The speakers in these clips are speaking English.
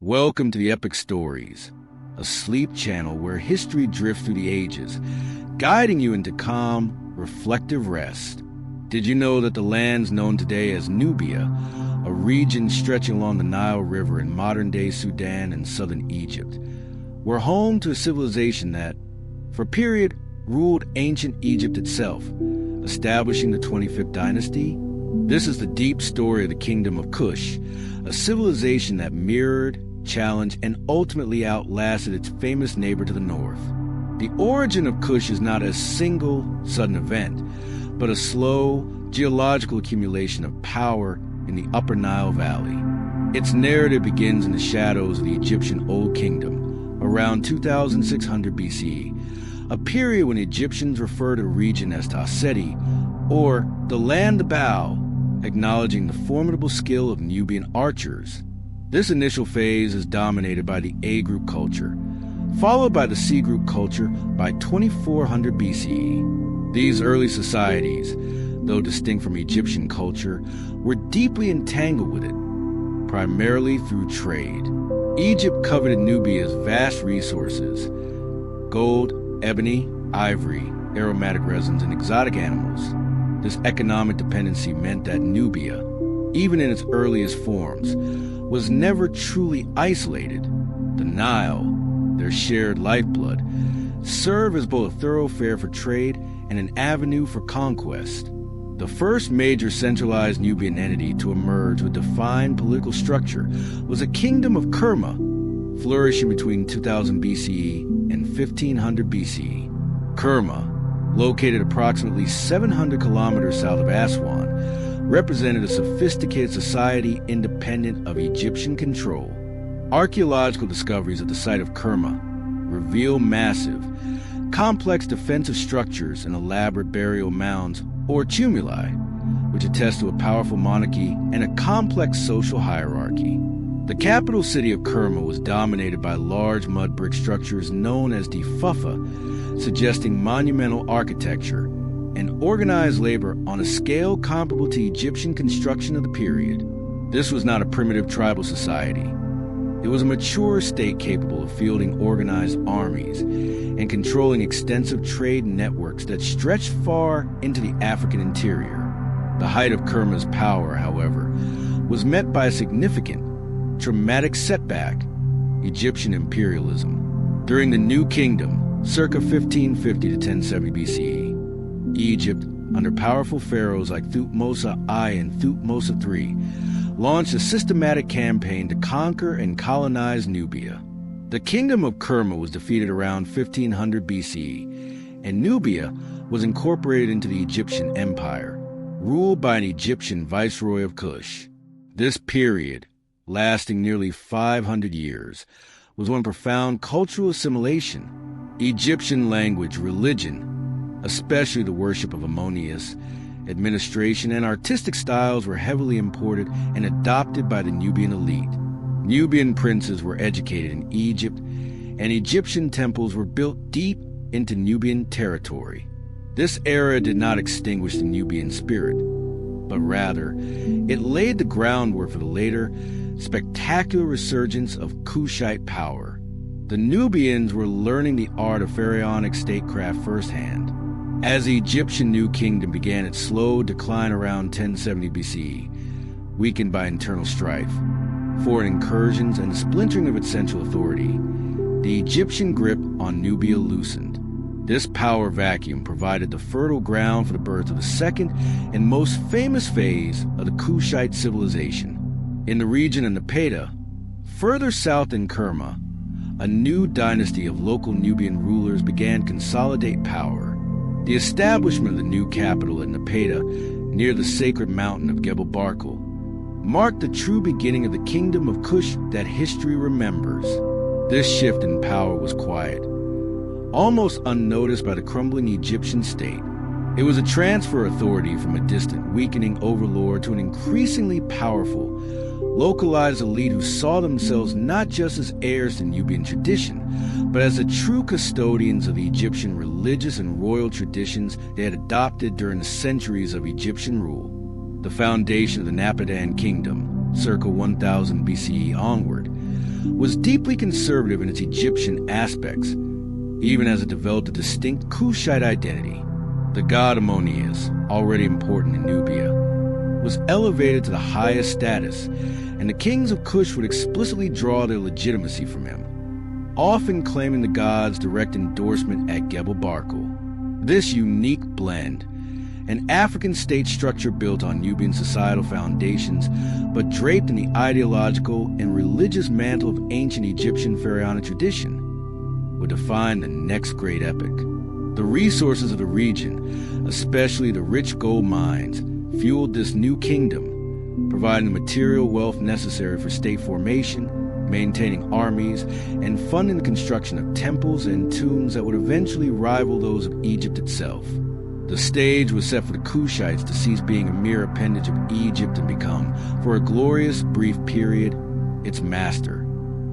Welcome to the Epic Stories, a sleep channel where history drifts through the ages, guiding you into calm, reflective rest. Did you know that the lands known today as Nubia, a region stretching along the Nile River in modern-day Sudan and southern Egypt, were home to a civilization that, for a period, ruled ancient Egypt itself, establishing the 25th dynasty? This is the deep story of the Kingdom of Kush, a civilization that mirrored, challenged, and ultimately outlasted its famous neighbor to the north. The origin of Kush is not a single, sudden event, but a slow, geological accumulation of power in the Upper Nile Valley. Its narrative begins in the shadows of the Egyptian Old Kingdom, around 2600 BCE, a period when Egyptians refer to the region as Taseti, or the Land of Bow, acknowledging the formidable skill of Nubian archers. This initial phase is dominated by the A group culture, followed by the C group culture by 2400 BCE. These early societies, though distinct from Egyptian culture, were deeply entangled with it, primarily through trade. Egypt coveted Nubia's vast resources: gold, ebony, ivory, aromatic resins, and exotic animals. This economic dependency meant that Nubia, even in its earliest forms, was never truly isolated. The Nile, their shared lifeblood, served as both a thoroughfare for trade and an avenue for conquest. The first major centralized Nubian entity to emerge with defined political structure was a kingdom of Kerma, flourishing between 2000 BCE and 1500 BCE. Kerma, located approximately 700 kilometers south of Aswan, represented a sophisticated society independent of Egyptian control. Archaeological discoveries at the site of Kerma reveal massive, complex defensive structures and elaborate burial mounds, or tumuli, which attest to a powerful monarchy and a complex social hierarchy. The capital city of Kerma was dominated by large mud brick structures known as Fufa, suggesting monumental architecture and organized labor on a scale comparable to Egyptian construction of the period. This was not a primitive tribal society. It was a mature state capable of fielding organized armies and controlling extensive trade networks that stretched far into the African interior. The height of Kerma's power, however, was met by a significant, traumatic setback: Egyptian imperialism. During the New Kingdom, circa 1550 to 1070 BCE, Egypt, under powerful pharaohs like Thutmose I and Thutmose III, launched a systematic campaign to conquer and colonize Nubia. The kingdom of Kerma was defeated around 1500 BCE, and Nubia was incorporated into the Egyptian Empire, ruled by an Egyptian viceroy of Kush. This period, lasting nearly 500 years, was one of profound cultural assimilation. Egyptian language, religion, especially the worship of Ammonius, administration, and artistic styles were heavily imported and adopted by the Nubian elite. Nubian princes were educated in Egypt, and Egyptian temples were built deep into Nubian territory. This era did not extinguish the Nubian spirit, but rather, it laid the groundwork for the later, spectacular resurgence of Kushite power. The Nubians were learning the art of pharaonic statecraft firsthand. As the Egyptian New Kingdom began its slow decline around 1070 BCE, weakened by internal strife, foreign incursions, and the splintering of its central authority, the Egyptian grip on Nubia loosened. This power vacuum provided the fertile ground for the birth of the second and most famous phase of the Kushite civilization. In the region of Nepeta, further south in Kerma, a new dynasty of local Nubian rulers began to consolidate power. The establishment of the new capital at Nepeta, near the sacred mountain of Gebel Barkal, marked the true beginning of the Kingdom of Kush that history remembers. This shift in power was quiet, almost unnoticed by the crumbling Egyptian state. It was a transfer of authority from a distant, weakening overlord to an increasingly powerful, localized elite who saw themselves not just as heirs to Nubian tradition, but as the true custodians of the Egyptian religious and royal traditions they had adopted during the centuries of Egyptian rule. The foundation of the Napadan kingdom, circa 1000 BCE onward, was deeply conservative in its Egyptian aspects, even as it developed a distinct Kushite identity. The god Ammonius, already important in Nubia, was elevated to the highest status, and the kings of Kush would explicitly draw their legitimacy from him, often claiming the god's direct endorsement at Gebel Barkal. This unique blend, an African state structure built on Nubian societal foundations, but draped in the ideological and religious mantle of ancient Egyptian pharaonic tradition, would define the next great epic. The resources of the region, especially the rich gold mines, fueled this new kingdom, providing the material wealth necessary for state formation, maintaining armies, and funding the construction of temples and tombs that would eventually rival those of Egypt itself. The stage was set for the Kushites to cease being a mere appendage of Egypt and become, for a glorious, brief period, its master.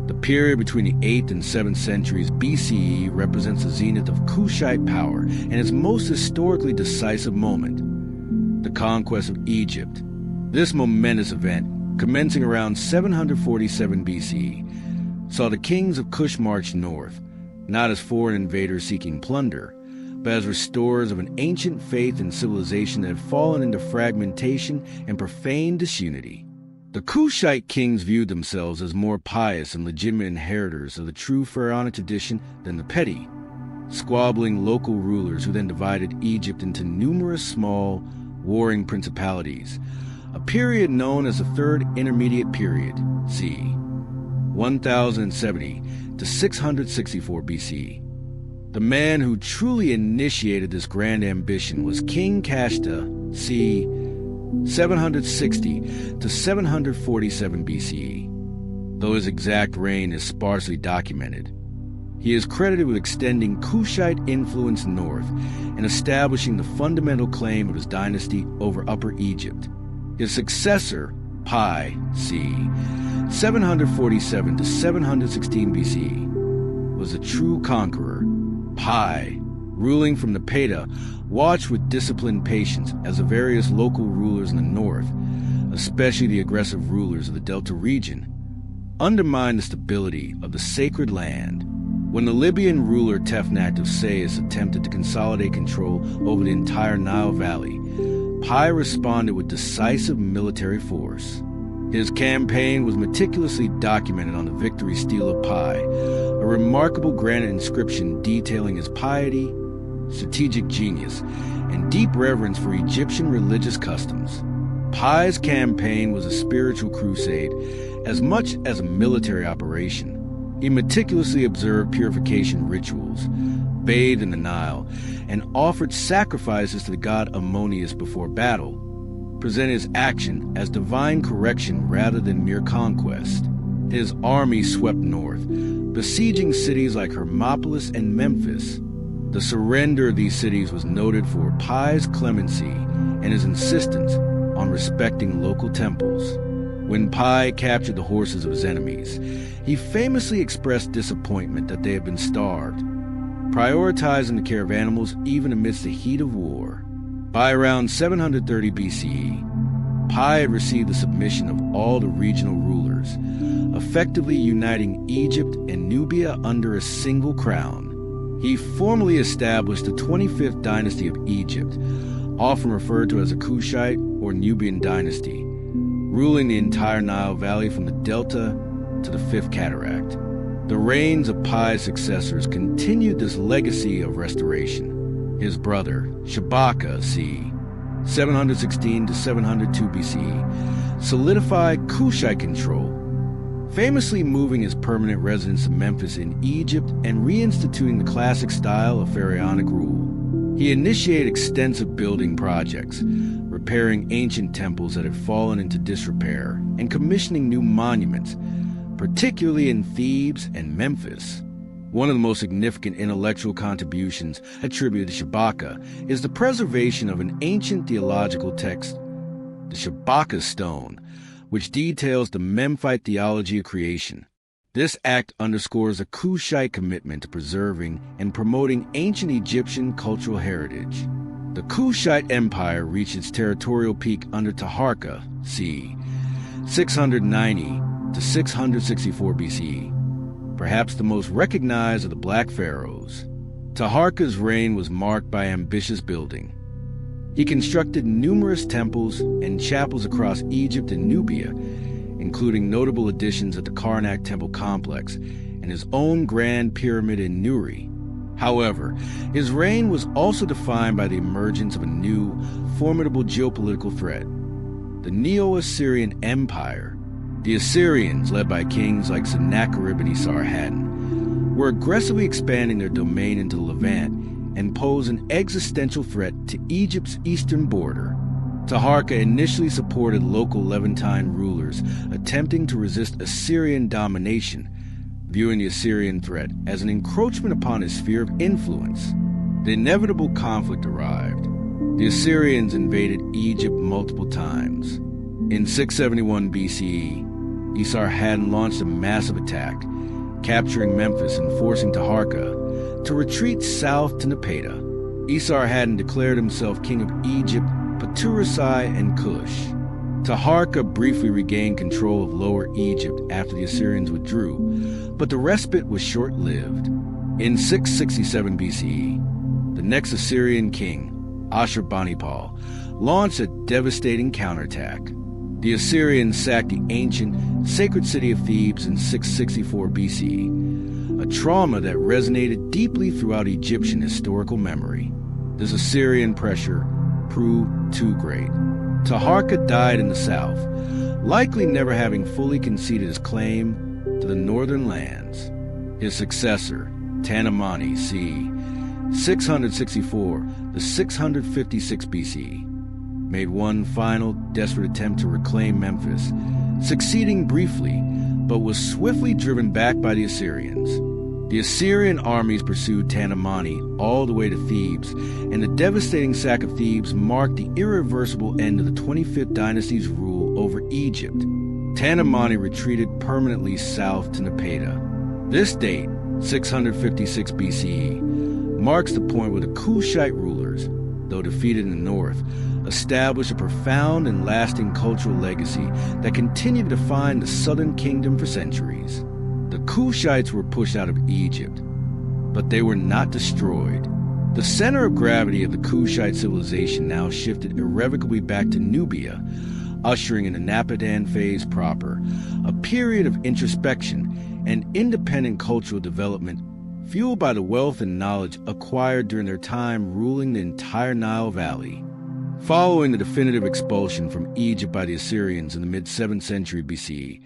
The period between the 8th and 7th centuries BCE represents the zenith of Kushite power and its most historically decisive moment, the conquest of Egypt. This momentous event, commencing around 747 BCE, saw the kings of Kush march north, not as foreign invaders seeking plunder, but as restorers of an ancient faith and civilization that had fallen into fragmentation and profane disunity. The Kushite kings viewed themselves as more pious and legitimate inheritors of the true pharaonic tradition than the petty, squabbling local rulers who then divided Egypt into numerous small, warring principalities, a period known as the Third Intermediate Period, c. 1070 to 664 BC. The man who truly initiated this grand ambition was King Kashta, c. 760 to 747 BCE. Though his exact reign is sparsely documented, he is credited with extending Kushite influence north and establishing the fundamental claim of his dynasty over Upper Egypt. His successor, Pi, c. 747 to 716 BCE, was a true conqueror. Pi, ruling from the Peta, watched with disciplined patience as the various local rulers in the north, especially the aggressive rulers of the Delta region, undermined the stability of the sacred land. When the Libyan ruler Tefnakt of Sais attempted to consolidate control over the entire Nile Valley, Pi responded with decisive military force. His campaign was meticulously documented on the victory stele of Pi, a remarkable granite inscription detailing his piety, strategic genius, and deep reverence for Egyptian religious customs. Pi's campaign was a spiritual crusade as much as a military operation. He meticulously observed purification rituals, bathed in the Nile, and offered sacrifices to the god Ammonius before battle, presented his action as divine correction rather than mere conquest. His army swept north, besieging cities like Hermopolis and Memphis. The surrender of these cities was noted for Pi's clemency and his insistence on respecting local temples. When Pi captured the horses of his enemies, he famously expressed disappointment that they had been starved, prioritizing the care of animals even amidst the heat of war. By around 730 BCE, Pi had received the submission of all the regional rulers, effectively uniting Egypt and Nubia under a single crown. He formally established the 25th dynasty of Egypt, often referred to as a Kushite or Nubian dynasty, ruling the entire Nile Valley from the Delta to the Fifth Cataract. The reigns of Pi's successors continued this legacy of restoration. His brother, Shabaka, c. 716 to 702 BCE, solidified Kushite control, famously moving his permanent residence to Memphis in Egypt and reinstituting the classic style of pharaonic rule. He initiated extensive building projects, repairing ancient temples that had fallen into disrepair, and commissioning new monuments, particularly in Thebes and Memphis. One of the most significant intellectual contributions attributed to Shabaka is the preservation of an ancient theological text, the Shabaka Stone, which details the Memphite theology of creation. This act underscores a Kushite commitment to preserving and promoting ancient Egyptian cultural heritage. The Kushite Empire reached its territorial peak under Taharqa, c. 690 to 664 BCE, perhaps the most recognized of the Black Pharaohs. Taharka's reign was marked by ambitious building. He constructed numerous temples and chapels across Egypt and Nubia, including notable additions at the Karnak Temple complex and his own Grand Pyramid in Nuri. However, his reign was also defined by the emergence of a new, formidable geopolitical threat: the Neo-Assyrian Empire. The Assyrians, led by kings like Sennacherib and Esarhaddon, were aggressively expanding their domain into the Levant and pose an existential threat to Egypt's eastern border. Taharka initially supported local Levantine rulers attempting to resist Assyrian domination, viewing the Assyrian threat as an encroachment upon his sphere of influence. The inevitable conflict arrived. The Assyrians invaded Egypt multiple times. In 671 BCE, Esarhaddon launched a massive attack, capturing Memphis and forcing Taharka to retreat south to Napata. Esarhaddon declared himself king of Egypt, Paturusai, and Kush. Taharka briefly regained control of Lower Egypt after the Assyrians withdrew, but the respite was short-lived. In 667 BCE, the next Assyrian king, Ashurbanipal, launched a devastating counterattack. The Assyrians sacked the ancient, sacred city of Thebes in 664 BCE, a trauma that resonated deeply throughout Egyptian historical memory. This Assyrian pressure proved too great. Taharka died in the south, likely never having fully conceded his claim to the northern lands. His successor, Tanamani c. 664 to 656 BCE, made one final desperate attempt to reclaim Memphis, succeeding briefly, but was swiftly driven back by the Assyrians. The Assyrian armies pursued Tanamani all the way to Thebes, and the devastating sack of Thebes marked the irreversible end of the 25th dynasty's rule over Egypt. Tanamani retreated permanently south to Napata. This date, 656 BCE, marks the point where the Kushite rulers, though defeated in the north, established a profound and lasting cultural legacy that continued to define the southern kingdom for centuries. The Kushites were pushed out of Egypt, but they were not destroyed. The center of gravity of the Kushite civilization now shifted irrevocably back to Nubia, ushering in the Napatan phase proper, a period of introspection and independent cultural development fueled by the wealth and knowledge acquired during their time ruling the entire Nile Valley. Following the definitive expulsion from Egypt by the Assyrians in the mid-7th century BCE,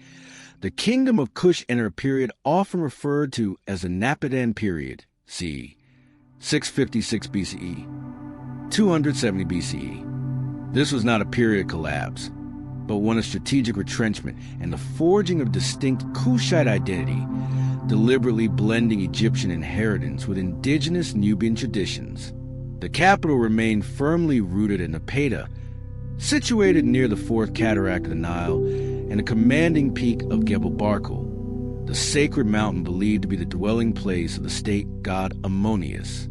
the Kingdom of Kush entered a period often referred to as the Napatan period, c. 656 BCE, 270 BCE. This was not a period of collapse, but one of strategic retrenchment and the forging of distinct Kushite identity, deliberately blending Egyptian inheritance with indigenous Nubian traditions. The capital remained firmly rooted in Napata, situated near the fourth cataract of the Nile and the commanding peak of Gebel Barkal, the sacred mountain believed to be the dwelling place of the state god Ammonius.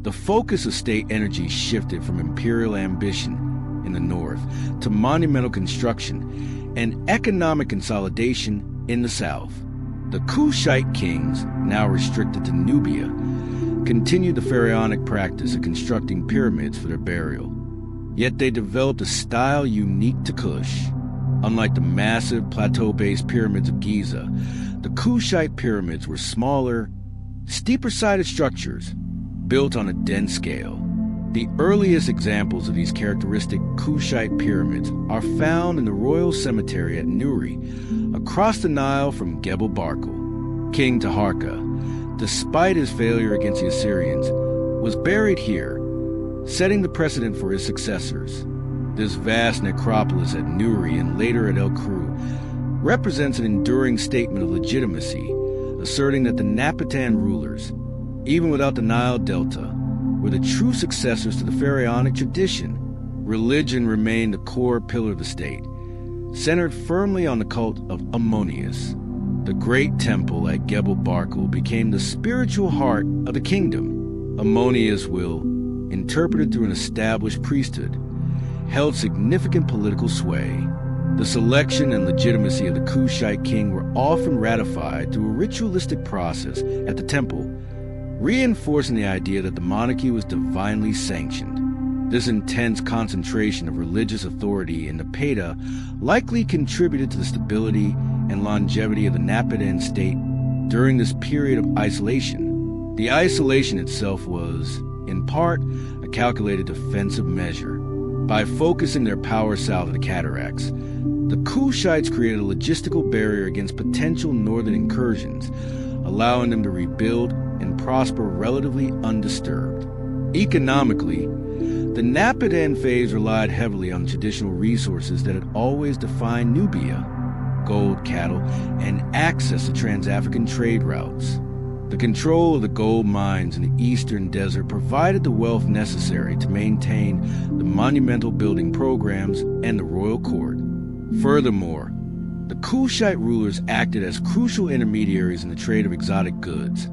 The focus of state energy shifted from imperial ambition in the north to monumental construction and economic consolidation in the south. The Kushite kings, now restricted to Nubia, continued the pharaonic practice of constructing pyramids for their burial. Yet they developed a style unique to Kush. Unlike the massive plateau-based pyramids of Giza, the Kushite pyramids were smaller, steeper-sided structures built on a dense scale. The earliest examples of these characteristic Kushite pyramids are found in the royal cemetery at Nuri, across the Nile from Gebel Barkal. King Taharka, despite his failure against the Assyrians, was buried here, setting the precedent for his successors. This vast necropolis at Nuri and later at El Kru represents an enduring statement of legitimacy, asserting that the Napatan rulers, even without the Nile Delta, were the true successors to the pharaonic tradition. Religion remained the core pillar of the state, centered firmly on the cult of Ammonius. The great temple at Gebel Barkal became the spiritual heart of the kingdom. Ammonius' will, interpreted through an established priesthood, held significant political sway. The selection and legitimacy of the Kushite king were often ratified through a ritualistic process at the temple, reinforcing the idea that the monarchy was divinely sanctioned. This intense concentration of religious authority in the Peda likely contributed to the stability and longevity of the Napadan state during this period of isolation. The isolation itself was, in part, a calculated defensive measure. By focusing their power south of the cataracts, the Kushites created a logistical barrier against potential northern incursions, allowing them to rebuild and prosper relatively undisturbed. Economically, the Napadan phase relied heavily on traditional resources that had always defined Nubia: gold, cattle, and access to trans-African trade routes. The control of the gold mines in the eastern desert provided the wealth necessary to maintain the monumental building programs and the royal court. Furthermore, the Kushite rulers acted as crucial intermediaries in the trade of exotic goods,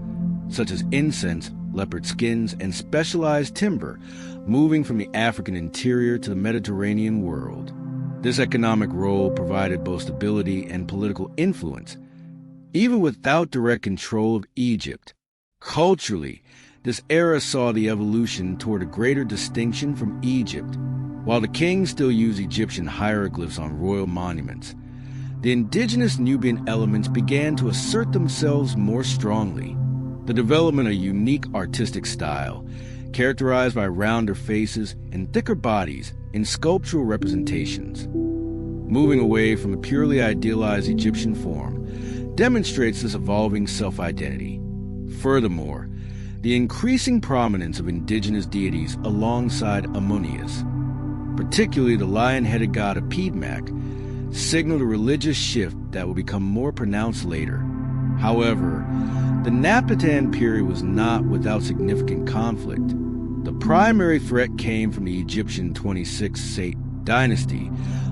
such as incense, leopard skins, and specialized timber, moving from the African interior to the Mediterranean world. This economic role provided both stability and political influence, even without direct control of Egypt. Culturally, this era saw the evolution toward a greater distinction from Egypt. While the kings still used Egyptian hieroglyphs on royal monuments, the indigenous Nubian elements began to assert themselves more strongly. The development of a unique artistic style, characterized by rounder faces and thicker bodies in sculptural representations, moving away from the purely idealized Egyptian form, demonstrates this evolving self-identity. Furthermore, the increasing prominence of indigenous deities alongside Ammonius, particularly the lion-headed god of Piedmont, signaled a religious shift that will become more pronounced later. However, the Napatan period was not without significant conflict. The primary threat came from the Egyptian 26th Sate dynasty,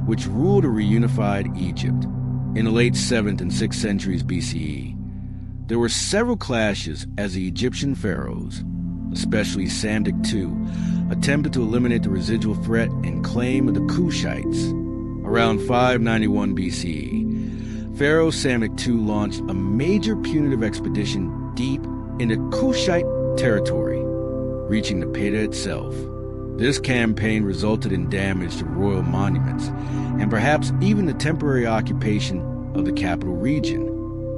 which ruled a reunified Egypt. In the late 7th and 6th centuries BCE, there were several clashes as the Egyptian pharaohs, especially Psamtik II, attempted to eliminate the residual threat and claim of the Kushites. Around 591 BCE, Pharaoh Psamtik II launched a major punitive expedition deep into Kushite territory, reaching the Peda itself. This campaign resulted in damage to royal monuments, and perhaps even the temporary occupation of the capital region.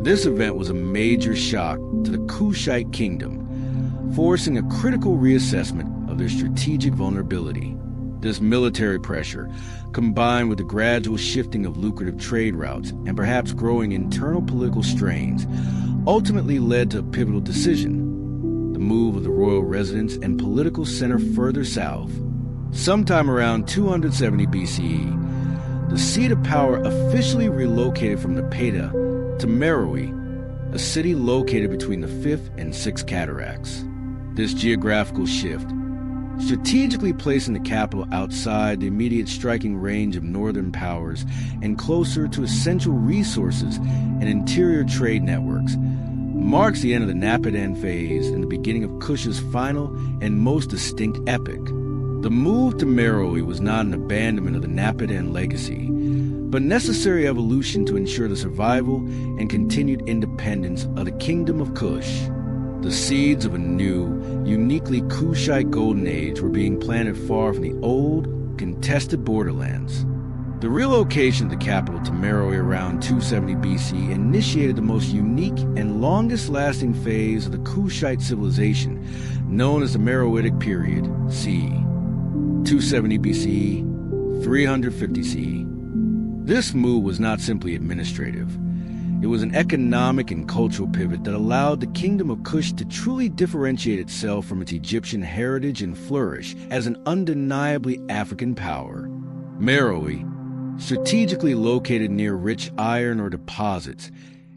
This event was a major shock to the Kushite kingdom, forcing a critical reassessment of their strategic vulnerability. This military pressure, combined with the gradual shifting of lucrative trade routes and perhaps growing internal political strains, ultimately led to a pivotal decision: the move of the royal residence and political center further south. Sometime around 270 BCE, the seat of power officially relocated from the Peda to Meroe, a city located between the 5th and 6th cataracts. This geographical shift, strategically placing the capital outside the immediate striking range of northern powers and closer to essential resources and interior trade networks, marks the end of the Napadan phase and the beginning of Kush's final and most distinct epic. The move to Meroe was not an abandonment of the Napadan legacy, but necessary evolution to ensure the survival and continued independence of the Kingdom of Kush. The seeds of a new, uniquely Kushite golden age were being planted far from the old, contested borderlands. The relocation of the capital to Meroe around 270 BC initiated the most unique and longest-lasting phase of the Kushite civilization, known as the Meroitic period, c. 270 BCE, 350 CE. This move was not simply administrative. It was an economic and cultural pivot that allowed the Kingdom of Kush to truly differentiate itself from its Egyptian heritage and flourish as an undeniably African power. Meroe, strategically located near rich iron ore deposits,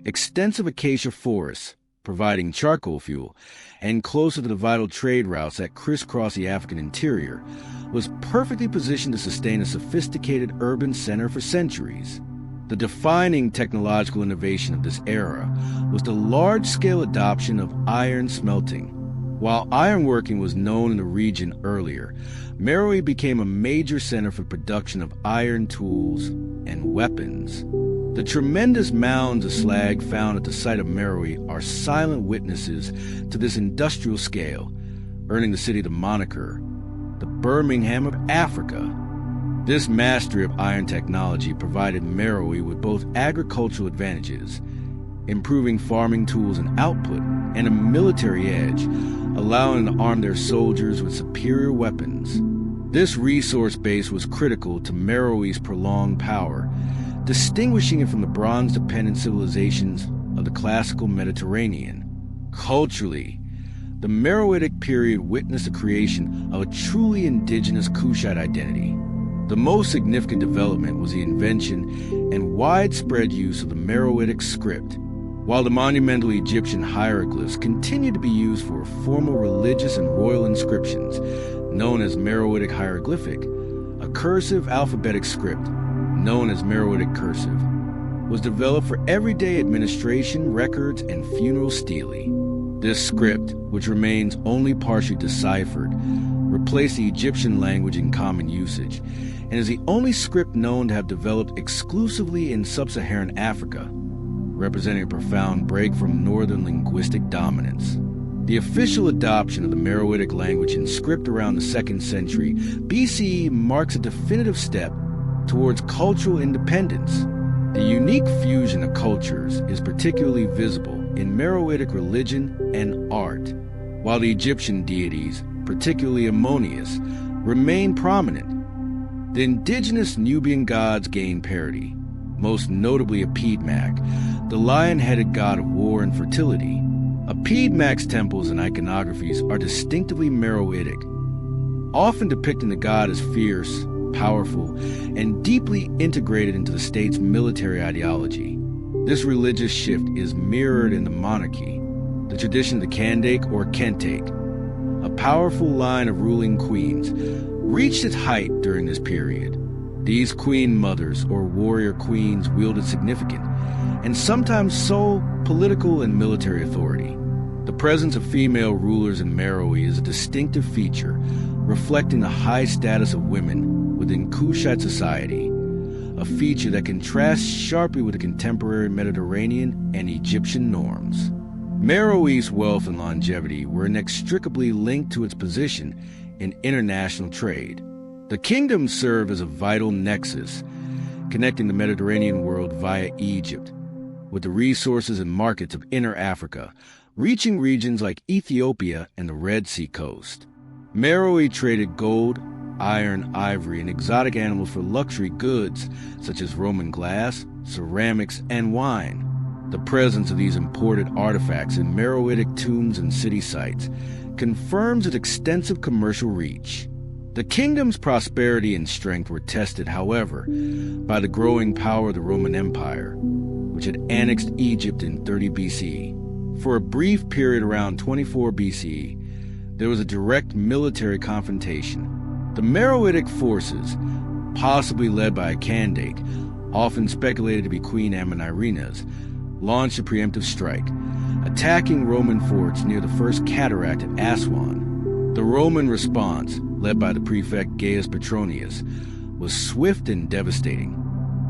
extensive acacia forests, providing charcoal fuel, and closer to the vital trade routes that crisscross the African interior, was perfectly positioned to sustain a sophisticated urban center for centuries. The defining technological innovation of this era was the large-scale adoption of iron smelting. While ironworking was known in the region earlier, Meroe became a major center for production of iron tools and weapons. The tremendous mounds of slag found at the site of Meroe are silent witnesses to this industrial scale, earning the city the moniker, the Birmingham of Africa. This mastery of iron technology provided Meroe with both agricultural advantages, improving farming tools and output, and a military edge, allowing them to arm their soldiers with superior weapons. This resource base was critical to Meroe's prolonged power, distinguishing it from the bronze-dependent civilizations of the classical Mediterranean. Culturally, the Meroitic period witnessed the creation of a truly indigenous Kushite identity. The most significant development was the invention and widespread use of the Meroitic script. While the monumental Egyptian hieroglyphs continued to be used for formal religious and royal inscriptions, known as Meroitic hieroglyphic, a cursive alphabetic script, known as Meroitic cursive, was developed for everyday administration, records, and funeral stele. This script, which remains only partially deciphered, replaced the Egyptian language in common usage, and is the only script known to have developed exclusively in sub-Saharan Africa, representing a profound break from northern linguistic dominance. The official adoption of the Meroitic language in script around the 2nd century BCE marks a definitive step towards cultural independence. The unique fusion of cultures is particularly visible in Meroitic religion and art. While the Egyptian deities, particularly Ammonius, remain prominent, the indigenous Nubian gods gain parity, most notably Apidmak, the lion-headed god of war and fertility. Apidmak's temples and iconographies are distinctively Meroitic, often depicting the god as fierce, powerful, and deeply integrated into the state's military ideology. This religious shift is mirrored in the monarchy, the tradition of the Kandake or Kentake. A powerful line of ruling queens reached its height during this period. These queen mothers or warrior queens wielded significant and sometimes sole political and military authority. The presence of female rulers in Meroe is a distinctive feature, reflecting the high status of women within Kushite society, a feature that contrasts sharply with the contemporary Mediterranean and Egyptian norms. Meroe's wealth and longevity were inextricably linked to its position in international trade. The kingdom served as a vital nexus, connecting the Mediterranean world via Egypt, with the resources and markets of inner Africa, reaching regions like Ethiopia and the Red Sea coast. Meroe traded gold, iron, ivory, and exotic animals for luxury goods such as Roman glass, ceramics, and wine. The presence of these imported artifacts in Meroitic tombs and city sites confirms its extensive commercial reach. The kingdom's prosperity and strength were tested, however, by the growing power of the Roman Empire, which had annexed Egypt in 30 BCE. For a brief period around 24 BCE, there was a direct military confrontation. The Meroitic forces, possibly led by a Kandake, often speculated to be Queen Ammonirina's, launched a preemptive strike, attacking Roman forts near the first cataract at Aswan. The Roman response, led by the prefect Gaius Petronius, was swift and devastating,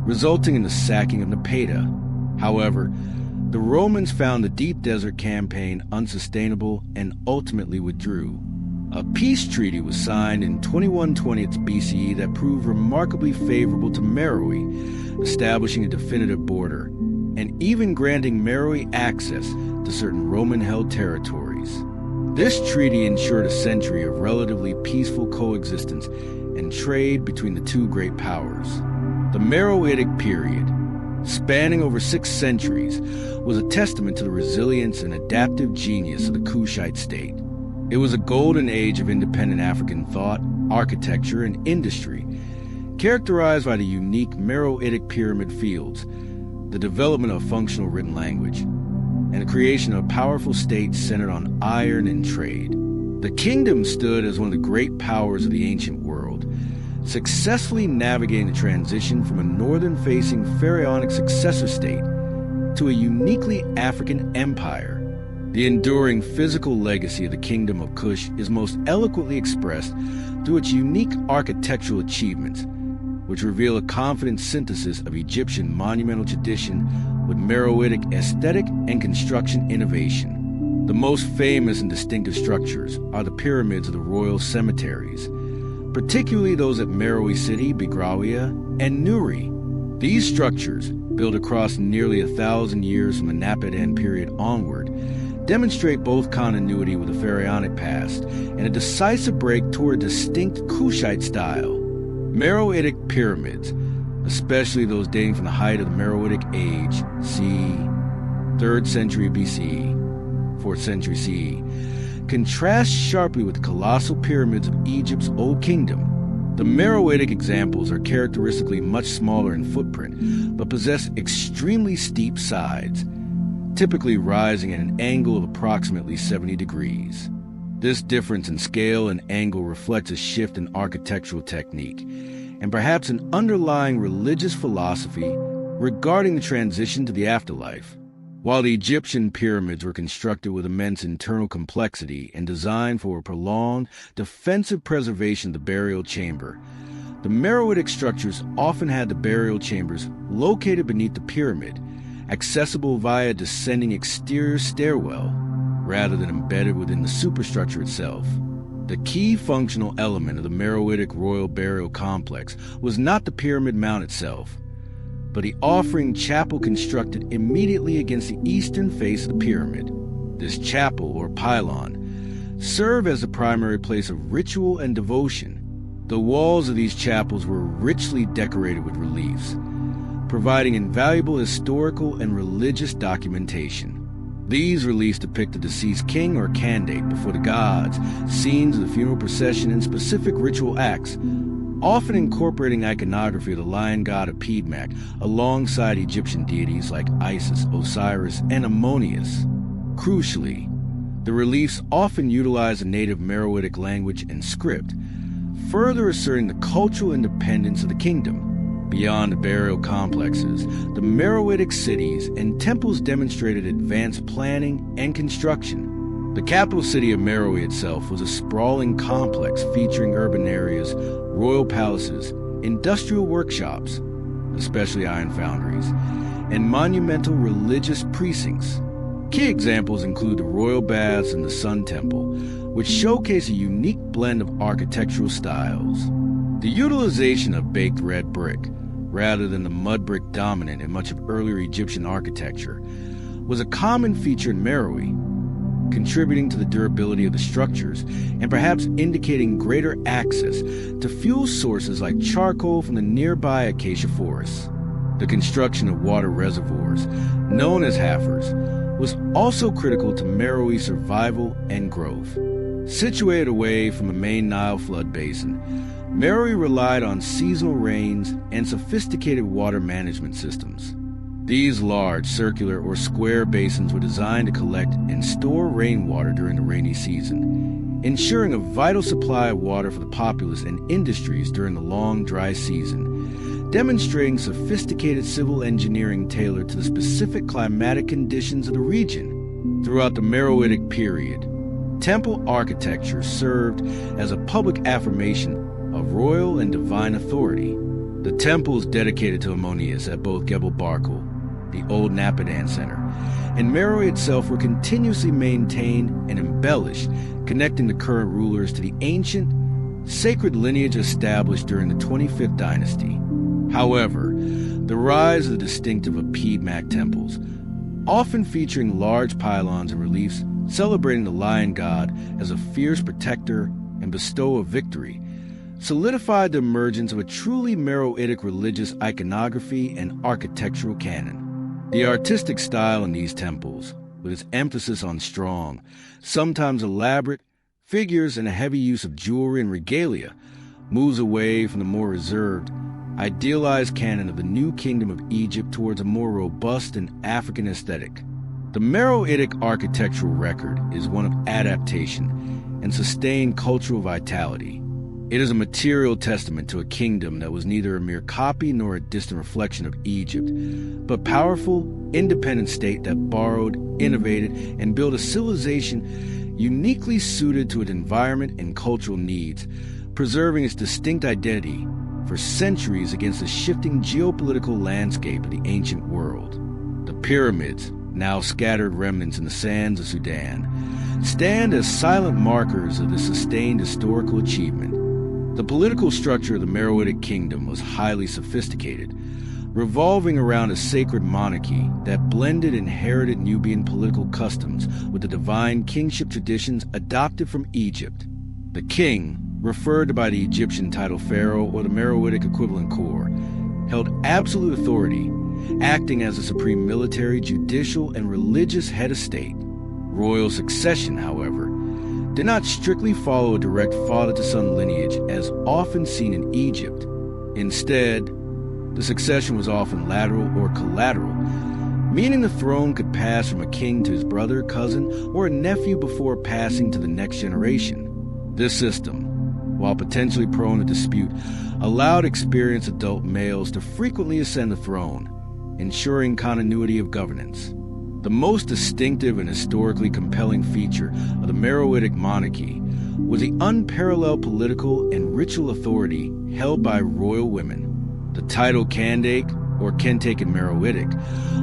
resulting in the sacking of Napata. However, the Romans found the deep desert campaign unsustainable and ultimately withdrew. A peace treaty was signed in 2120 BCE that proved remarkably favorable to Meroe, establishing a definitive border, and even granting Meroe access to certain Roman-held territories. This treaty ensured a century of relatively peaceful coexistence and trade between the two great powers. The Meroitic period, spanning over 6 centuries, was a testament to the resilience and adaptive genius of the Kushite state. It was a golden age of independent African thought, architecture, and industry, characterized by the unique Meroitic pyramid fields, the development of functional written language, and the creation of a powerful state centered on iron and trade. The kingdom stood as one of the great powers of the ancient world, successfully navigating the transition from a northern-facing pharaonic successor state to a uniquely African empire. The enduring physical legacy of the Kingdom of Kush is most eloquently expressed through its unique architectural achievements, which reveal a confident synthesis of Egyptian monumental tradition with Meroitic aesthetic and construction innovation. The most famous and distinctive structures are the pyramids of the royal cemeteries, particularly those at Meroe City, Begrawiya, and Nuri. These structures, built across nearly 1,000 years from the Napadan period onward, demonstrate both continuity with the pharaonic past and a decisive break toward a distinct Kushite style. Meroitic pyramids, especially those dating from the height of the Meroitic age, c. 3rd century BCE, 4th century CE, contrast sharply with the colossal pyramids of Egypt's Old Kingdom. The Meroitic examples are characteristically much smaller in footprint, but possess extremely steep sides, typically rising at an angle of approximately 70 degrees. This difference in scale and angle reflects a shift in architectural technique, and perhaps an underlying religious philosophy regarding the transition to the afterlife. While the Egyptian pyramids were constructed with immense internal complexity and designed for a prolonged, defensive preservation of the burial chamber, the Meroitic structures often had the burial chambers located beneath the pyramid, accessible via a descending exterior stairwell, rather than embedded within the superstructure itself. The key functional element of the Meroitic royal burial complex was not the pyramid mount itself, but the offering chapel constructed immediately against the eastern face of the pyramid. This chapel, or pylon, served as the primary place of ritual and devotion. The walls of these chapels were richly decorated with reliefs, providing invaluable historical and religious documentation. These reliefs depict the deceased king or candidate before the gods, scenes of the funeral procession, and specific ritual acts, often incorporating iconography of the lion god of Piedmont alongside Egyptian deities like Isis, Osiris, and Ammonius. Crucially, the reliefs often utilize a native Meroitic language and script, further asserting the cultural independence of the kingdom. Beyond the burial complexes, the Meroitic cities and temples demonstrated advanced planning and construction. The capital city of Meroe itself was a sprawling complex featuring urban areas, royal palaces, industrial workshops, especially iron foundries, and monumental religious precincts. Key examples include the royal baths and the Sun Temple, which showcase a unique blend of architectural styles. The utilization of baked red brick, rather than the mud brick dominant in much of earlier Egyptian architecture, was a common feature in Meroe, contributing to the durability of the structures and perhaps indicating greater access to fuel sources like charcoal from the nearby acacia forests. The construction of water reservoirs, known as hafers, was also critical to Meroe's survival and growth. Situated away from the main Nile flood basin, Meroe relied on seasonal rains and sophisticated water management systems. These large circular or square basins were designed to collect and store rainwater during the rainy season, ensuring a vital supply of water for the populace and industries during the long dry season, demonstrating sophisticated civil engineering tailored to the specific climatic conditions of the region. Throughout the Meroitic period, temple architecture served as a public affirmation of royal and divine authority. The temples dedicated to Ammonius at both Gebel Barkal, the old Napadan Center, and Meroe itself were continuously maintained and embellished, connecting the current rulers to the ancient, sacred lineage established during the 25th dynasty. However, the rise of the distinctive Piedmont temples, often featuring large pylons and reliefs celebrating the lion god as a fierce protector and bestower of victory, solidified the emergence of a truly Meroitic religious iconography and architectural canon. The artistic style in these temples, with its emphasis on strong, sometimes elaborate, figures and a heavy use of jewelry and regalia, moves away from the more reserved, idealized canon of the new Kingdom of Egypt towards a more robust and African aesthetic. The Meroitic architectural record is one of adaptation and sustained cultural vitality. It is a material testament to a kingdom that was neither a mere copy nor a distant reflection of Egypt, but a powerful, independent state that borrowed, innovated, and built a civilization uniquely suited to its environment and cultural needs, preserving its distinct identity for centuries against the shifting geopolitical landscape of the ancient world. The pyramids, now scattered remnants in the sands of Sudan, stand as silent markers of this sustained historical achievement. The political structure of the Meroitic kingdom was highly sophisticated, revolving around a sacred monarchy that blended inherited Nubian political customs with the divine kingship traditions adopted from Egypt. The king, referred to by the Egyptian title pharaoh or the Meroitic equivalent Kor, held absolute authority, acting as the supreme military, judicial, and religious head of state. Royal succession, however, did not strictly follow a direct father-to-son lineage as often seen in Egypt. Instead, the succession was often lateral or collateral, meaning the throne could pass from a king to his brother, cousin, or a nephew before passing to the next generation. This system, while potentially prone to dispute, allowed experienced adult males to frequently ascend the throne, ensuring continuity of governance. The most distinctive and historically compelling feature of the Meroitic monarchy was the unparalleled political and ritual authority held by royal women. The title Kandake, or Kentake in Meroitic,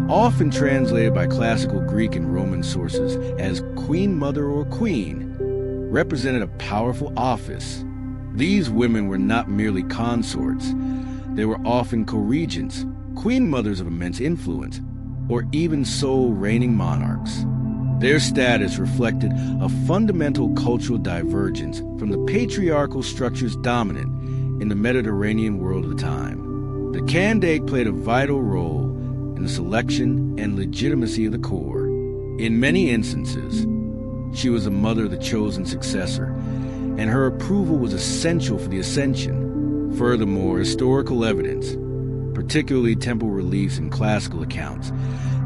often translated by classical Greek and Roman sources as Queen Mother or Queen, represented a powerful office. These women were not merely consorts. They were often co-regents, queen mothers of immense influence, or even sole reigning monarchs. Their status reflected a fundamental cultural divergence from the patriarchal structures dominant in the Mediterranean world of the time. The Kandake played a vital role in the selection and legitimacy of the Kor. In many instances, she was the mother of the chosen successor, and her approval was essential for the ascension. Furthermore, historical evidence, particularly temple reliefs and classical accounts,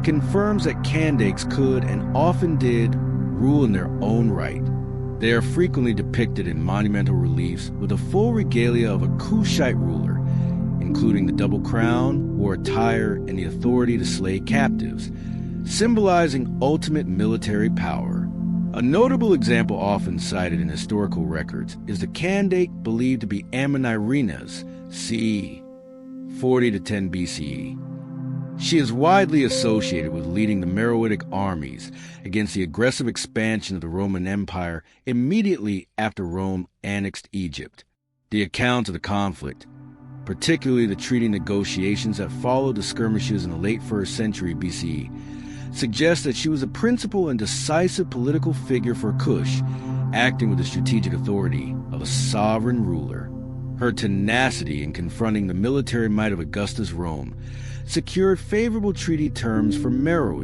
confirms that Kandakes could and often did rule in their own right. They are frequently depicted in monumental reliefs with the full regalia of a Kushite ruler, including the double crown, war attire, and the authority to slay captives, symbolizing ultimate military power. A notable example often cited in historical records is the Kandake believed to be Ammonirina's c. 40 to 10 BCE. She is widely associated with leading the Meroitic armies against the aggressive expansion of the Roman Empire immediately after Rome annexed Egypt. The accounts of the conflict, particularly the treaty negotiations that followed the skirmishes in the late 1st century BCE, suggest that she was a principal and decisive political figure for Kush, acting with the strategic authority of a sovereign ruler. Her tenacity in confronting the military might of Augustus' Rome secured favorable treaty terms for Meroe,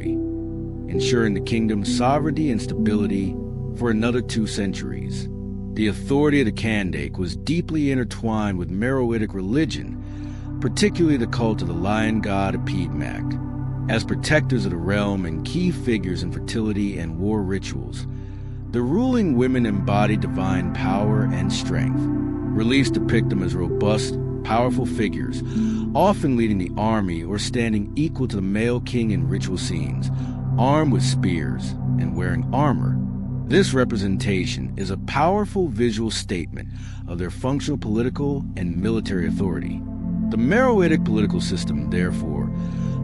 ensuring the kingdom's sovereignty and stability for another 2 centuries. The authority of the Kandake was deeply intertwined with Meroitic religion, particularly the cult of the lion god Piedmont. As protectors of the realm and key figures in fertility and war rituals, the ruling women embodied divine power and strength. Reliefs depict them as robust, powerful figures, often leading the army or standing equal to the male king in ritual scenes, armed with spears and wearing armor. This representation is a powerful visual statement of their functional political and military authority. The Meroitic political system, therefore,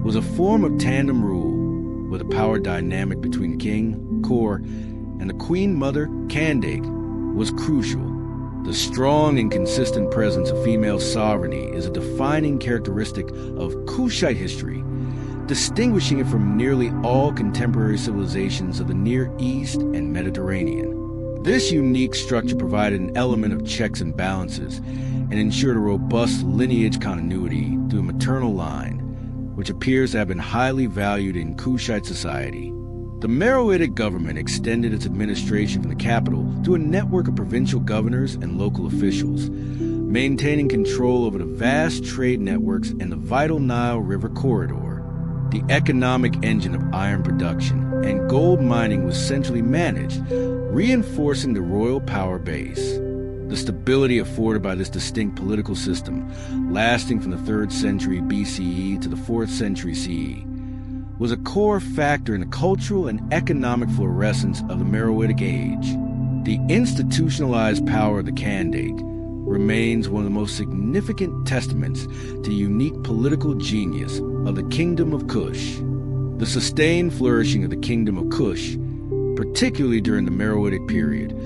was a form of tandem rule, where the power dynamic between king, Kor, and the queen mother, Kandake, was crucial. The strong and consistent presence of female sovereignty is a defining characteristic of Kushite history, distinguishing it from nearly all contemporary civilizations of the Near East and Mediterranean. This unique structure provided an element of checks and balances and ensured a robust lineage continuity through a maternal line, which appears to have been highly valued in Kushite society. The Meroitic government extended its administration from the capital to a network of provincial governors and local officials, maintaining control over the vast trade networks and the vital Nile River corridor. The economic engine of iron production and gold mining was centrally managed, reinforcing the royal power base. The stability afforded by this distinct political system, lasting from the 3rd century BCE to the 4th century CE, was a core factor in the cultural and economic fluorescence of the Meroitic Age. The institutionalized power of the Kandate remains one of the most significant testaments to the unique political genius of the Kingdom of Kush. The sustained flourishing of the Kingdom of Kush, particularly during the Meroitic period,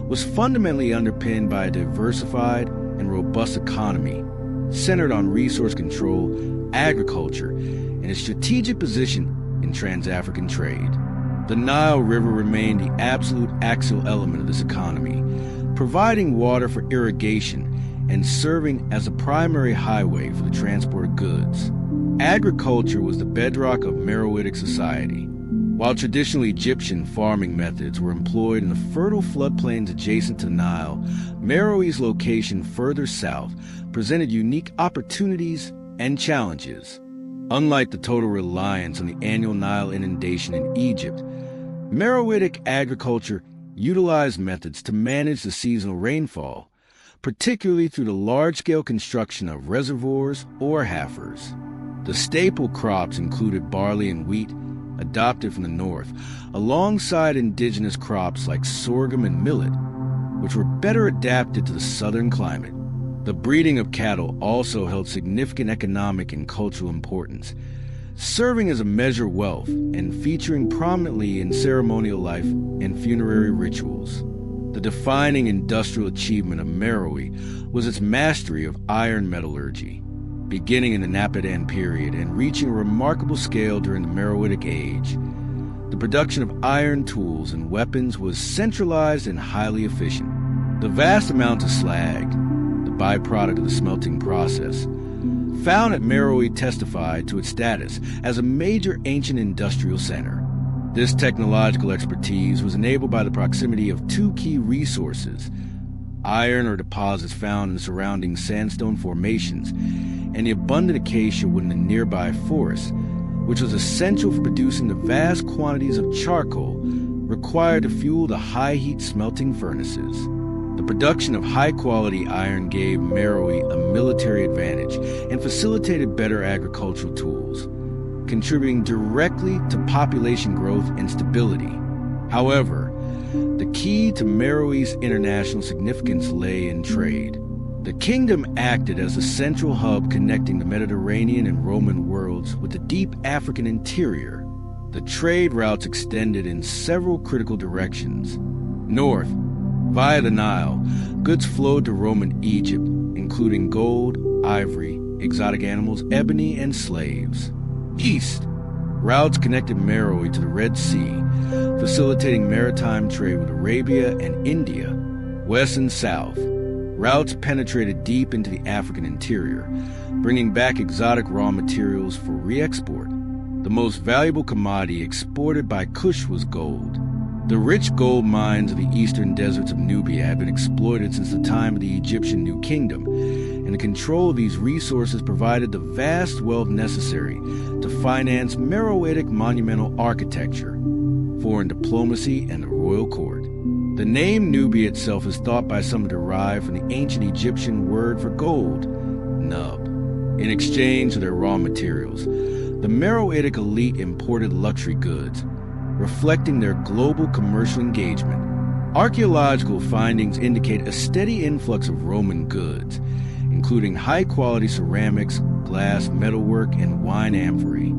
was fundamentally underpinned by a diversified and robust economy centered on resource control, agriculture, and a strategic position in trans-African trade. The Nile River remained the absolute axial element of this economy, providing water for irrigation and serving as a primary highway for the transport of goods. Agriculture was the bedrock of Meroitic society. While traditional Egyptian farming methods were employed in the fertile floodplains adjacent to the Nile, Meroe's location further south presented unique opportunities and challenges. Unlike the total reliance on the annual Nile inundation in Egypt, Meroitic agriculture utilized methods to manage the seasonal rainfall, particularly through the large-scale construction of reservoirs or heifers. The staple crops included barley and wheat, adopted from the north, alongside indigenous crops like sorghum and millet, which were better adapted to the southern climate. The breeding of cattle also held significant economic and cultural importance, serving as a measure of wealth and featuring prominently in ceremonial life and funerary rituals. The defining industrial achievement of Meroe was its mastery of iron metallurgy, beginning in the Napadan period and reaching a remarkable scale during the Meroitic Age. The production of iron tools and weapons was centralized and highly efficient. The vast amount of slag, the byproduct of the smelting process, found at Meroe testified to its status as a major ancient industrial center. This technological expertise was enabled by the proximity of two key resources: iron ore deposits found in the surrounding sandstone formations, and the abundant acacia wood in the nearby forest, which was essential for producing the vast quantities of charcoal required to fuel the high-heat smelting furnaces. The production of high-quality iron gave Meroe a military advantage and facilitated better agricultural tools, contributing directly to population growth and stability. However, the key to Meroe's international significance lay in trade. The kingdom acted as a central hub connecting the Mediterranean and Roman worlds with the deep African interior. The trade routes extended in several critical directions. North, via the Nile, goods flowed to Roman Egypt, including gold, ivory, exotic animals, ebony, and slaves. East, routes connected Meroe to the Red Sea, facilitating maritime trade with Arabia and India. West and south, routes penetrated deep into the African interior, bringing back exotic raw materials for re-export. The most valuable commodity exported by Kush was gold. The rich gold mines of the eastern deserts of Nubia had been exploited since the time of the Egyptian New Kingdom, and the control of these resources provided the vast wealth necessary to finance Meroitic monumental architecture, foreign diplomacy, and the royal court. The name Nubia itself is thought by some derived from the ancient Egyptian word for gold, nub. In exchange for their raw materials, the Meroitic elite imported luxury goods, reflecting their global commercial engagement. Archaeological findings indicate a steady influx of Roman goods, including high-quality ceramics, glass, metalwork, and wine amphory.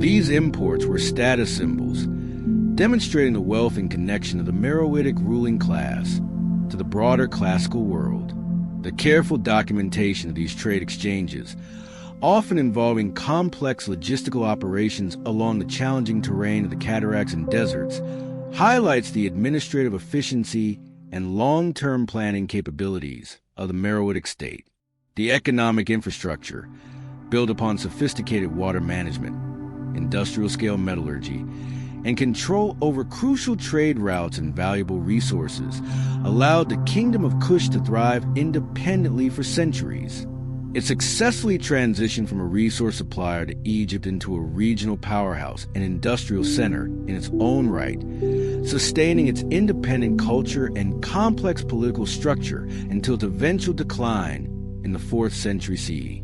These imports were status symbols, demonstrating the wealth and connection of the Meroitic ruling class to the broader classical world. The careful documentation of these trade exchanges, often involving complex logistical operations along the challenging terrain of the cataracts and deserts, highlights the administrative efficiency and long-term planning capabilities of the Meroitic state. The economic infrastructure, built upon sophisticated water management, industrial-scale metallurgy, and control over crucial trade routes and valuable resources, allowed the Kingdom of Kush to thrive independently for centuries. It successfully transitioned from a resource supplier to Egypt into a regional powerhouse, an industrial center in its own right, sustaining its independent culture and complex political structure until its eventual decline in the 4th century CE.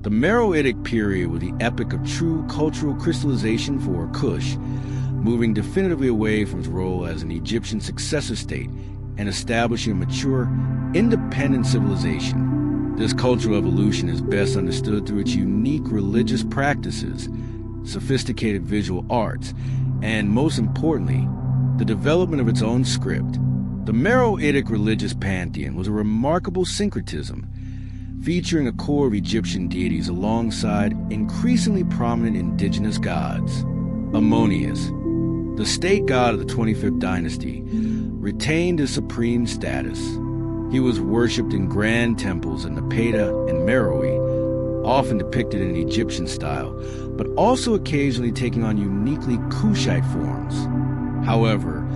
The Meroitic period was the epoch of true cultural crystallization for Kush, moving definitively away from its role as an Egyptian successor state and establishing a mature, independent civilization. This cultural evolution is best understood through its unique religious practices, sophisticated visual arts, and, most importantly, the development of its own script. The Meroitic religious pantheon was a remarkable syncretism, featuring a core of Egyptian deities alongside increasingly prominent indigenous gods. Ammonius, the state god of the 25th dynasty, retained his supreme status. He was worshipped in grand temples in Napata and Meroe, often depicted in Egyptian style, but also occasionally taking on uniquely Kushite forms. However,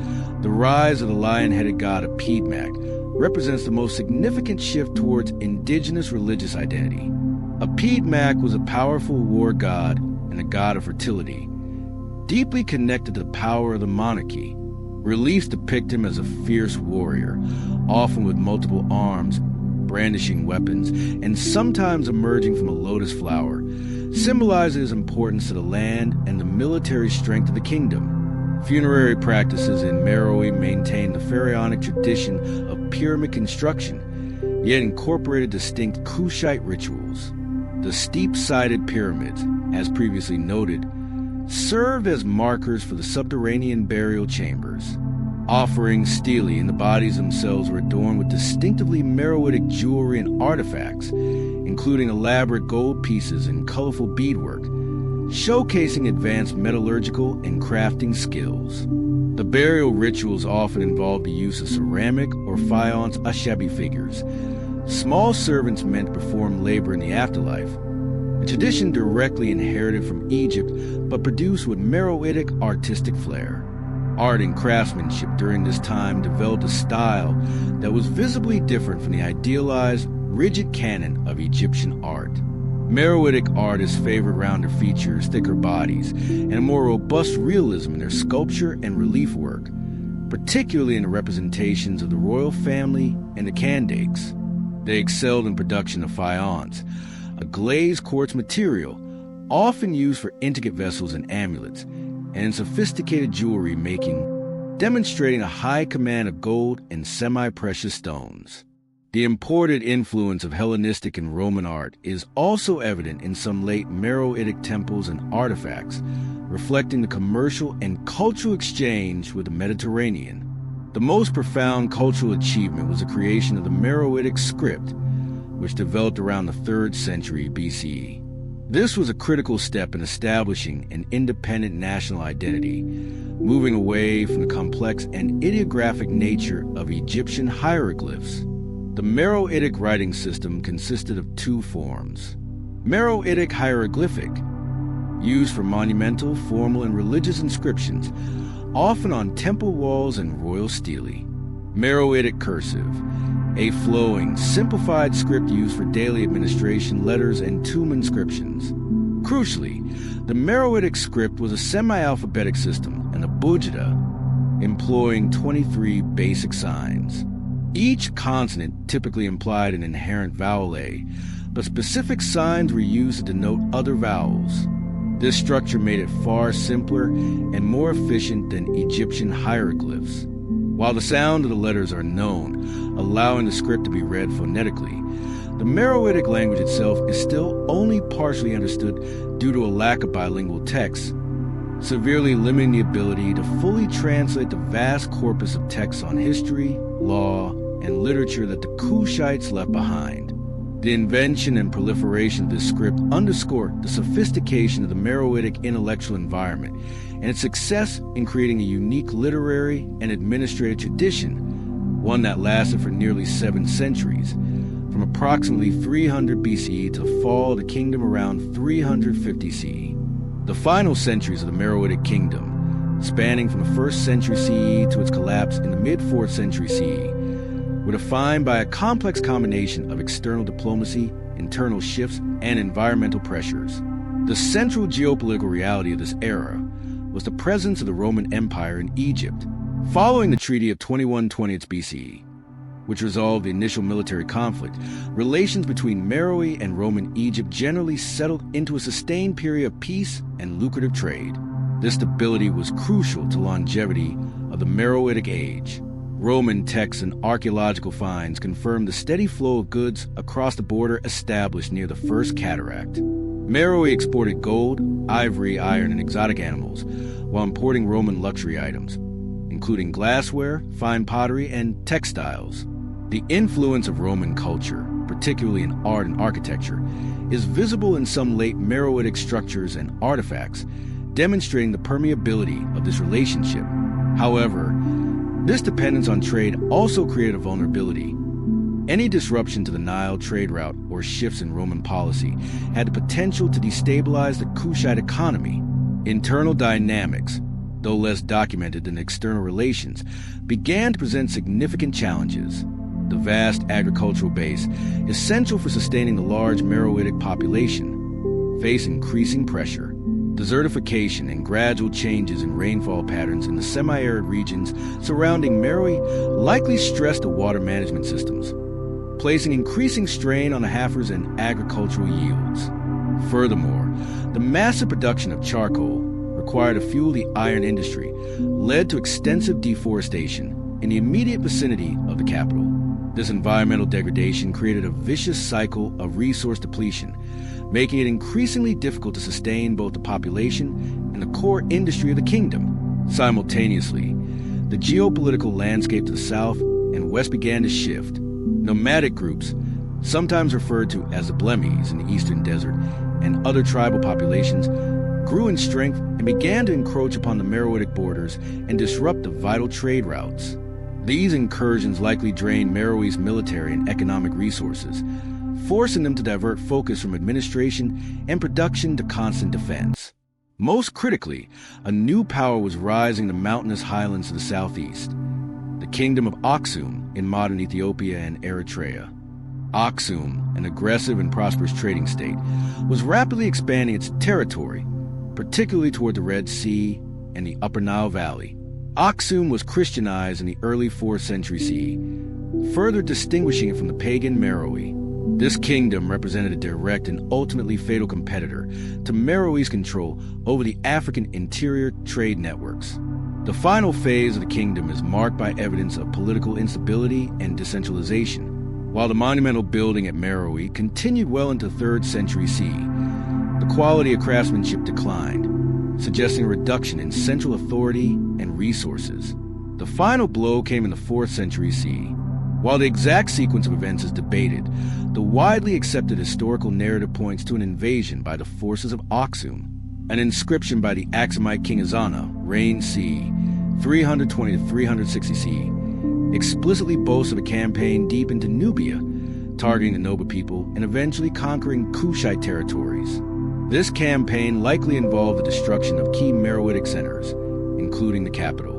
the rise of the lion-headed god Apidmak represents the most significant shift towards indigenous religious identity. Apidmak was a powerful war god and a god of fertility, deeply connected to the power of the monarchy. Reliefs depict him as a fierce warrior, often with multiple arms, brandishing weapons, and sometimes emerging from a lotus flower, symbolizing his importance to the land and the military strength of the kingdom. Funerary practices in Meroe maintain the pharaonic tradition of pyramid construction, yet incorporated distinct Kushite rituals. The steep-sided pyramids, as previously noted, served as markers for the subterranean burial chambers. Offerings stelae in the bodies themselves were adorned with distinctively Meroitic jewelry and artifacts, including elaborate gold pieces and colorful beadwork, showcasing advanced metallurgical and crafting skills. The burial rituals often involved the use of ceramic or faience ashebi figures, small servants meant to perform labor in the afterlife, a tradition directly inherited from Egypt but produced with Meroitic artistic flair. Art and craftsmanship during this time developed a style that was visibly different from the idealized, rigid canon of Egyptian art. Meroitic artists favored rounder features, thicker bodies, and a more robust realism in their sculpture and relief work, particularly in the representations of the royal family and the Kandakes. They excelled in production of faience, a glazed quartz material often used for intricate vessels and amulets, and in sophisticated jewelry making, demonstrating a high command of gold and semi-precious stones. The imported influence of Hellenistic and Roman art is also evident in some late Meroitic temples and artifacts, reflecting the commercial and cultural exchange with the Mediterranean. The most profound cultural achievement was the creation of the Meroitic script, which developed around the 3rd century BCE. This was a critical step in establishing an independent national identity, moving away from the complex and ideographic nature of Egyptian hieroglyphs. The Meroitic writing system consisted of 2 forms. Meroitic hieroglyphic, used for monumental, formal, and religious inscriptions, often on temple walls and royal stelae. Meroitic cursive, a flowing, simplified script used for daily administration, letters, and tomb inscriptions. Crucially, the Meroitic script was a semi-alphabetic system, and the Bujada, employing 23 basic signs. Each consonant typically implied an inherent vowel A, but specific signs were used to denote other vowels. This structure made it far simpler and more efficient than Egyptian hieroglyphs. While the sound of the letters are known, allowing the script to be read phonetically, the Meroitic language itself is still only partially understood due to a lack of bilingual text, severely limiting the ability to fully translate the vast corpus of texts on history, law, and literature that the Kushites left behind. The invention and proliferation of this script underscore the sophistication of the Meroitic intellectual environment and its success in creating a unique literary and administrative tradition, one that lasted for nearly 7 centuries, from approximately 300 BCE to the fall of the kingdom around 350 CE. The final centuries of the Meroitic kingdom, spanning from the 1st century CE to its collapse in the mid-4th century CE, were defined by a complex combination of external diplomacy, internal shifts, and environmental pressures. The central geopolitical reality of this era was the presence of the Roman Empire in Egypt. Following the Treaty of 2120 BCE, which resolved the initial military conflict, relations between Meroe and Roman Egypt generally settled into a sustained period of peace and lucrative trade. This stability was crucial to longevity of the Meroitic Age. Roman texts and archaeological finds confirm the steady flow of goods across the border established near the First Cataract. Meroe exported gold, ivory, iron, and exotic animals, while importing Roman luxury items, including glassware, fine pottery, and textiles. The influence of Roman culture, particularly in art and architecture, is visible in some late Meroitic structures and artifacts, demonstrating the permeability of this relationship. However, this dependence on trade also created a vulnerability. Any disruption to the Nile trade route or shifts in Roman policy had the potential to destabilize the Kushite economy. Internal dynamics, though less documented than external relations, began to present significant challenges. The vast agricultural base, essential for sustaining the large Meroitic population, faced increasing pressure. Desertification and gradual changes in rainfall patterns in the semi-arid regions surrounding Meroe likely stressed the water management systems, placing increasing strain on the heifers and agricultural yields. Furthermore, the massive production of charcoal required to fuel the iron industry led to extensive deforestation in the immediate vicinity of the capital. This environmental degradation created a vicious cycle of resource depletion, making it increasingly difficult to sustain both the population and the core industry of the kingdom. Simultaneously, the geopolitical landscape to the south and west began to shift. Nomadic groups, sometimes referred to as the Blemies in the eastern desert, and other tribal populations grew in strength and began to encroach upon the Meroitic borders and disrupt the vital trade routes. These incursions likely drained Meroe's military and economic resources, forcing them to divert focus from administration and production to constant defense. Most critically, a new power was rising in the mountainous highlands to the southeast, the Kingdom of Aksum in modern Ethiopia and Eritrea. Aksum, an aggressive and prosperous trading state, was rapidly expanding its territory, particularly toward the Red Sea and the Upper Nile Valley. Aksum was Christianized in the early 4th century CE, further distinguishing it from the pagan Meroe. This kingdom represented a direct and ultimately fatal competitor to Meroe's control over the African interior trade networks. The final phase of the kingdom is marked by evidence of political instability and decentralization. While the monumental building at Meroe continued well into 3rd century CE, the quality of craftsmanship declined, suggesting a reduction in central authority and resources. The final blow came in the 4th century CE. While the exact sequence of events is debated, the widely accepted historical narrative points to an invasion by the forces of Aksum. An inscription by the Aksumite king Ezana, reigned c. 320 to 360 CE, explicitly boasts of a campaign deep into Nubia, targeting the Noba people and eventually conquering Kushite territories. This campaign likely involved the destruction of key Meroitic centers, including the capital.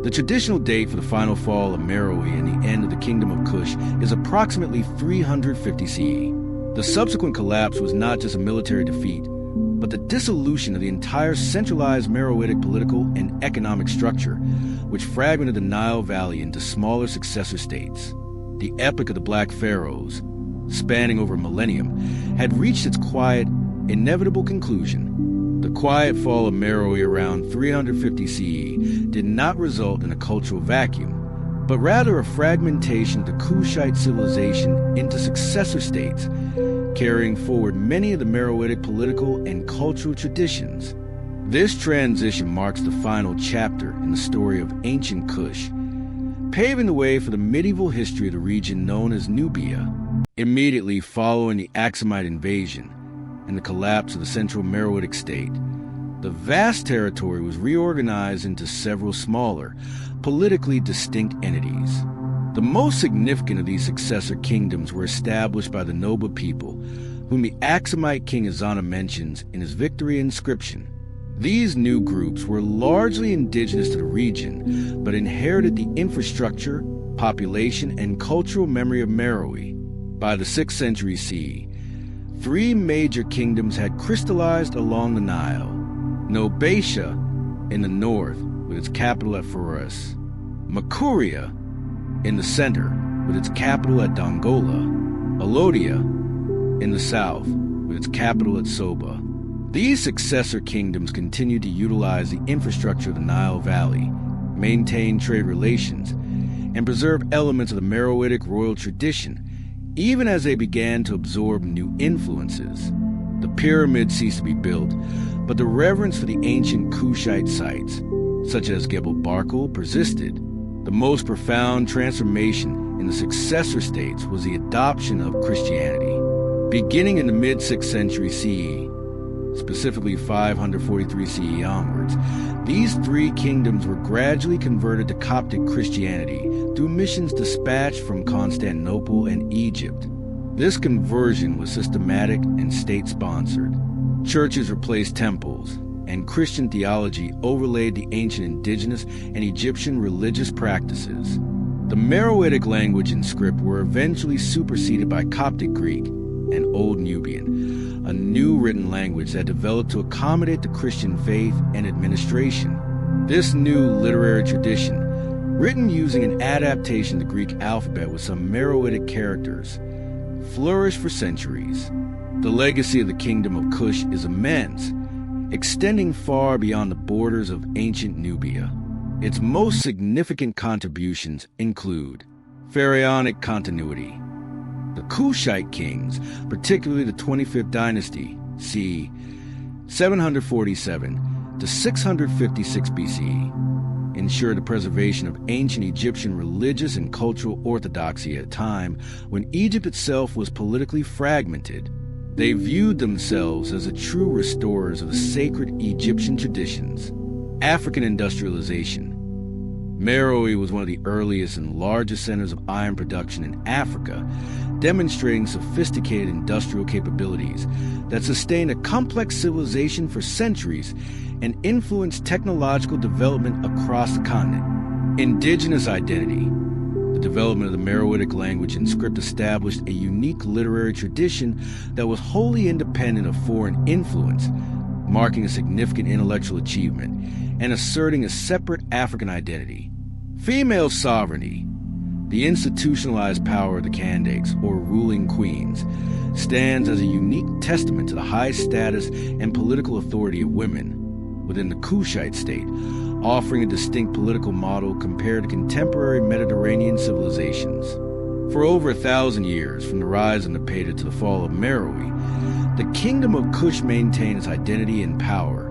The traditional date for the final fall of Meroe and the end of the Kingdom of Kush is approximately 350 CE. The subsequent collapse was not just a military defeat, but the dissolution of the entire centralized Meroitic political and economic structure, which fragmented the Nile Valley into smaller successor states. The epic of the Black Pharaohs, spanning over a millennium, had reached its quiet, inevitable conclusion. The quiet fall of Meroe around 350 CE did not result in a cultural vacuum, but rather a fragmentation of the Kushite civilization into successor states, carrying forward many of the Meroitic political and cultural traditions. This transition marks the final chapter in the story of ancient Kush, paving the way for the medieval history of the region known as Nubia. Immediately following the Aksumite invasion and the collapse of the central Meroitic state, the vast territory was reorganized into several smaller, politically distinct entities. The most significant of these successor kingdoms were established by the Noba people, whom the Aksumite king Ezana mentions in his victory inscription. These new groups were largely indigenous to the region, but inherited the infrastructure, population, and cultural memory of Meroe. By the 6th century CE, three major kingdoms had crystallized along the Nile. Nobatia in the north, with its capital at Pharos. Makuria in the center, with its capital at Dongola. Alodia in the south, with its capital at Soba. These successor kingdoms continued to utilize the infrastructure of the Nile Valley, maintain trade relations, and preserve elements of the Meroitic royal tradition, even as they began to absorb new influences. The pyramids ceased to be built, but the reverence for the ancient Kushite sites, such as Gebel Barkal, persisted. The most profound transformation in the successor states was the adoption of Christianity. Beginning in the mid-6th century CE, specifically 543 CE onwards, these three kingdoms were gradually converted to Coptic Christianity through missions dispatched from Constantinople and Egypt. This conversion was systematic and state-sponsored. Churches replaced temples, and Christian theology overlaid the ancient indigenous and Egyptian religious practices. The Meroitic language and script were eventually superseded by Coptic Greek and Old Nubian, a new written language that developed to accommodate the Christian faith and administration. This new literary tradition, written using an adaptation of the Greek alphabet with some Meroitic characters, flourished for centuries. The legacy of the Kingdom of Kush is immense, extending far beyond the borders of ancient Nubia. Its most significant contributions include pharaonic continuity. The Kushite kings, particularly the 25th dynasty, c. 747 to 656 BCE, ensured the preservation of ancient Egyptian religious and cultural orthodoxy at a time when Egypt itself was politically fragmented. They viewed themselves as the true restorers of the sacred Egyptian traditions. African industrialization. Meroe was one of the earliest and largest centers of iron production in Africa, demonstrating sophisticated industrial capabilities that sustained a complex civilization for centuries and influenced technological development across the continent. Indigenous identity. The development of the Meroitic language and script established a unique literary tradition that was wholly independent of foreign influence, marking a significant intellectual achievement and asserting a separate African identity. Female sovereignty. The institutionalized power of the Kandakes, or ruling queens, stands as a unique testament to the high status and political authority of women within the Kushite state, offering a distinct political model compared to contemporary Mediterranean civilizations. For over 1,000 years, from the rise of Nepeta to the fall of Meroe, the Kingdom of Kush maintained its identity and power,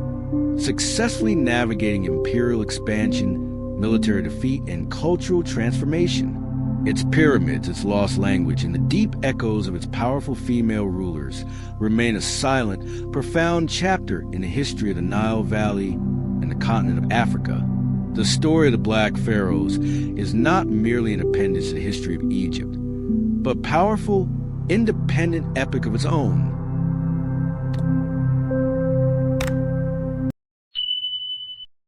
successfully navigating imperial expansion, military defeat, and cultural transformation. Its pyramids, its lost language, and the deep echoes of its powerful female rulers remain a silent, profound chapter in the history of the Nile Valley and the continent of Africa. The story of the Black Pharaohs is not merely an appendage to the history of Egypt, but a powerful, independent epic of its own.